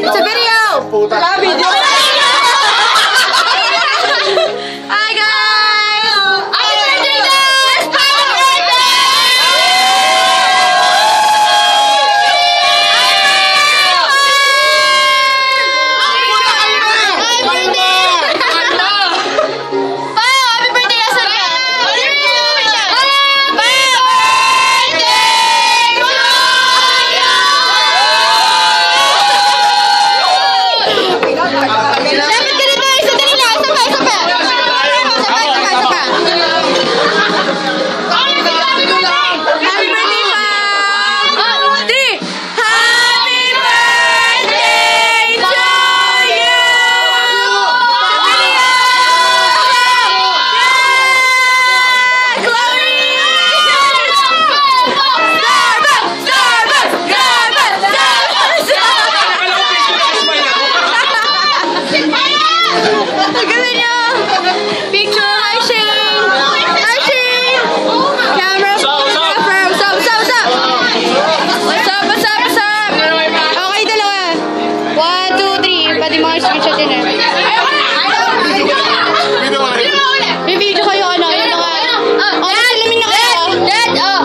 It's a video! Video! Hi guys! Happy birthday, guys! Happy birthday!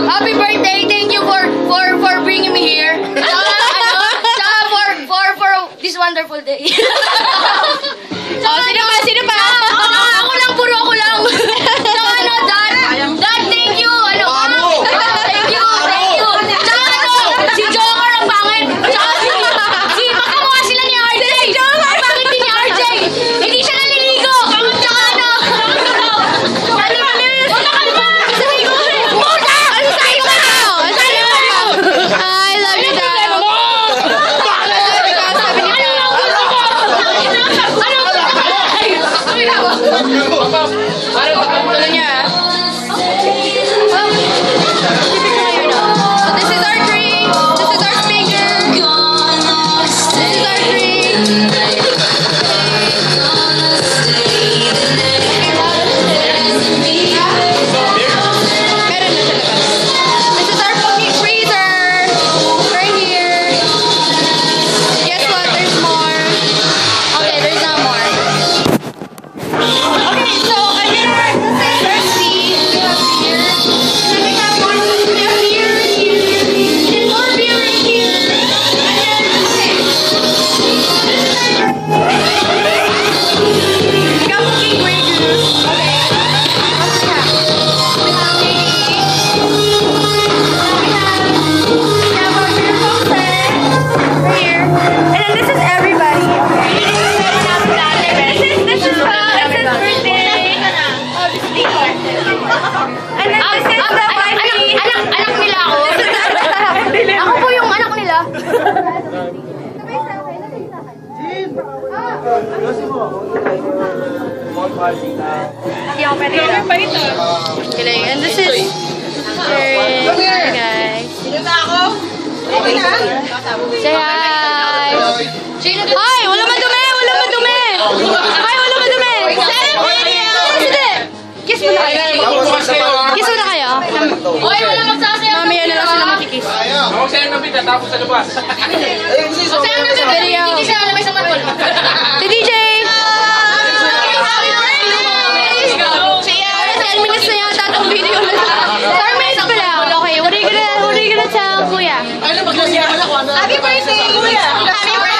Happy birthday! Thank you for bringing me here. For this wonderful day. Sino pa? Ako lang, puro ako lang. Dad, thank you. Thank you. Si Joker ang pangit. Si magkamukha sila ni RJ. Ang pangit din ni RJ. Hindi siya naliligo. And this is Sharon, guys. Say hi! Hi! Wala madumi! Kiss mo na kayo. Wala magsasayaw. Mamaya na lang sila makikiss. Magsayaw ng pita, tapos sa labas. Magsayaw ng video. Hindi siya alamay sa matol. Si DJ! 10 minutes na yata itong video na. 4 minutes pa lang. Okay, what are you gonna tell Kuya? Happy birthday, Kuya! Happy birthday!